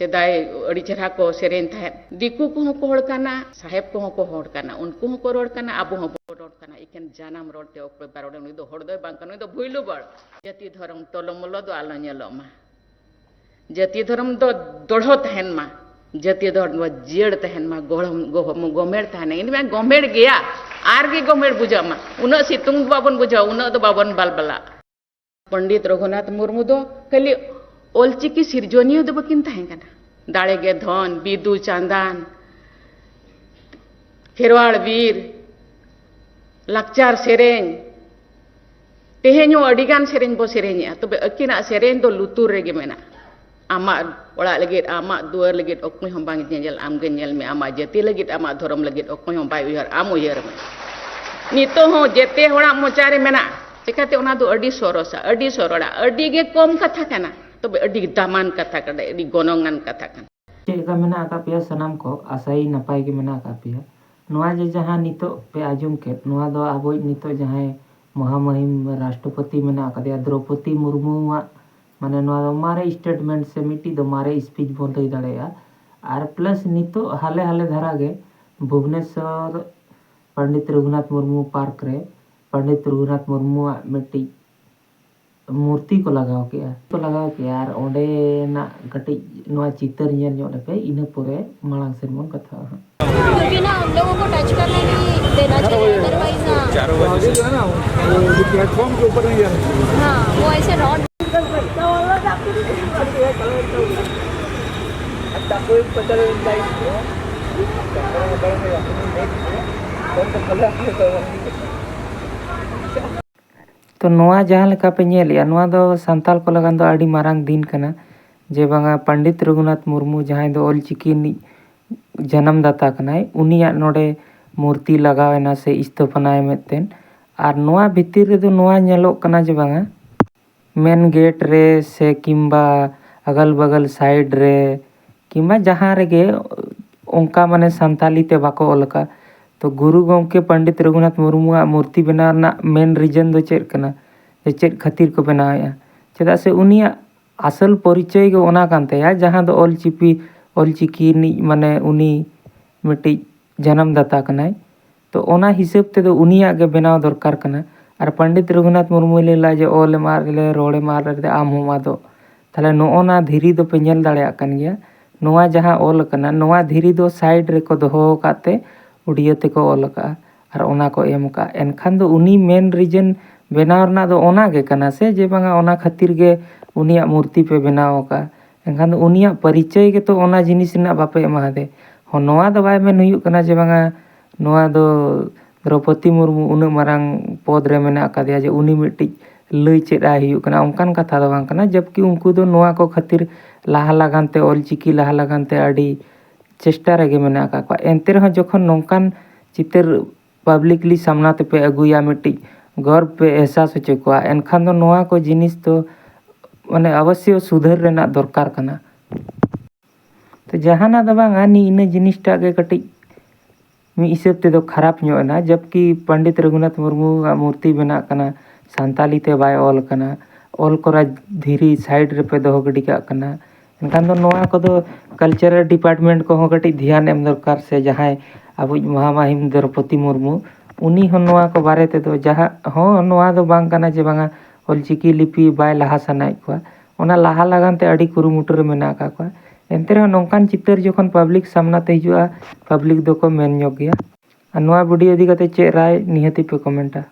सेदाय अड़ी चेहरा को सेरेन था दिकू को हो कोहड़ काना साहेब को हो कोहड़ काना उनको हो कोहड़ काना अब हो कोहड़ काना इकन जानम रोडते ओपे बारोडे नुई दो हड़दय बांग नुई दो भुइलु बड़ जाति धर्म तोलमलो दो आलो नेलो मा जाति धर्म दो दोढ़ो तहन मा जाति धर्म जेड़ तहन मा गोमेड़ तहन इन में गोमेड़ गया आर गे गोमेड़ बुझा मा उना सितुंग बाबन बुझा उना दो बाबन बालबला पंडित रघुनाथ मुर्मू दो खाली ओलचिकी सिरजोनियो दो बकिन तहन कना दाड़े गे धन बिदु चांदान खेरवाड़ वीर लाकचार सेरेन तेहेño अडिगान सेरेन बो सेरेña तबे अकिना सेरेन दो लुतुर रेगे मेना आमा ओड़ा लगित आमा दुआर लगित ओकमय हम बांग नेल आमगे नेल मे आमा जति लगित आमा धर्म लगित ओकमय हम बाय उयहर आम उयहर मे नितो हो जेते होड़ा मोचारे मेना चिकाते ओना दो अडी सोरोसा अडी सोरोड़ा अडी गे कम कथा कना तबे अडी दामान कथा कना अडी गोनोंगान कथा कना चेका मेना का पिया सनाम को आसाई नपाय गे मेना का पिया नोआ जे जहां नितो पे आजुम के नोआ दो आबो नितो जहां महामहिम राष्ट्रपति मेना का दिया द्रौपदी मुर्मू माने नोआ दो मारे स्टेटमेंट से मिट्टी दो मारे स्पीच बोल दई दाड़ेया आर प्लस नितो हाले हाले धरा गे भुवनेश्वर पंडित रघुनाथ मुर्मू पार्क रे पंडित रघुनाथ मुर्मू मिट्टी मूर्ति को लगाओ के यार ओंडे ना कटी नोआ चितर ñel ño पे इन पोरे मांग से मन कथा क्योंकि ना हम लोगों को टच करने नहीं देना चाहिए अदरवाइज ना 4 बजे जो है ना वो प्लेटफॉर्म के ऊपर नहीं जाना हाँ वो ऐसे रॉड तो नोआ जहाँ लेका पे नेलिया नोआ दो संताल को लगान दो आड़ी मारांग दिन कना जे बांगा पंडित रघुनाथ मुर्मू जहाँ दो ओलचिकी जन्मदाता कनाय उनिया नोडे मूर्ति लगावेना से स्थापनाय मेतेन आर नोआ भितिर रे दो नोआ नेलो कना जे बांगा मेन गेट रे से किंबा अगल बगल साइड रे किंबा जहाँ रे उनका माने संताली ते बाको ओलका तो गुरु गोमके पंडित रघुनाथ मुर्मू मूर्ति बनाना मेन रीजन दो चेक कना चेक खातिर को बनाया चेदा से उनिया असल परिचय के ओना कानते जहाँ दो ओलचिकी माने उनी मिट्टी जन्मदाता कनाय तो ओना हिसाब ते दो उनिया के बनाव दरकार कना और पंडित रघुनाथ मुर्मू लेला जे ओले मारले रोड़े मारले आम हुमा दो ताले नोना धीरी दो पे नेल दाड़ेया कन गया नोआ जहाँ ओल कना नोआ धीरी दो साइड रे को दोहो काते उड़िया ते को ओल का और ओना को एम का एनखान दो उनी मेन रीजन बनाव रना दो ओना गे कना से जे बांगा ओना खातिर गे उनिया मूर्ति पे बनाव का एनखान दो उनिया परिचय के तो ओना जिनिस ना बापे एमा दे हो नोआ दो बाय में हुयुक कना जे बांगा नोआ दो द्रौपदी मुर्मू उन मारंग पद रे मेना का दिया जे उनी मिट्टी लई चेड़ा हुयुक कना उनकान कथा दो बांग कना जबकि उनको दो नोआ को खातिर लाहा लगानते ओलचिकी लाहा लगानते आड़ी चेष्टा रेगे मेना का एनते रह जखन नोंकान चितर पब्लिकली सामना ते पे अगुया मिट्टी गर्व पे एहसास होचे को एनखान दो नोआ को जिनिस तो माने अवश्य सुधर रेना दरकार कना तो जहाना दो बांगा नी इन जिनिसटा के कटी मी हिसाब ते दो खराब ना जबकि पंडित रघुनाथ मुर्मू मूर्ति बना कना संताली ते बाय ओल कना ओल कोरा धीरी साइड रे पे दो गडी का कना एनखान दो नोआ को दो कल्चरल डिपार्टमेंट को कटी ध्यान एम दरकार से जहाँ अब महामहिम द्रौपदी मुर्मू उनी हो नोआ को बारे ते दो जहाँ हो नोआ दो बांग कना जे बांगा ओलचिकी लिपि बाय लाहा सनाय को ओना लाहा लगानते अड़ी कुरुमुटु मेना का को एनते रह नोंकान चितर जखन पब्लिक सामना ते हिजुआ पब्लिक दो को मेन ᱧᱚᱜ गया नोआ वीडियो इदी कते चे राय निहति पे कमेंटा।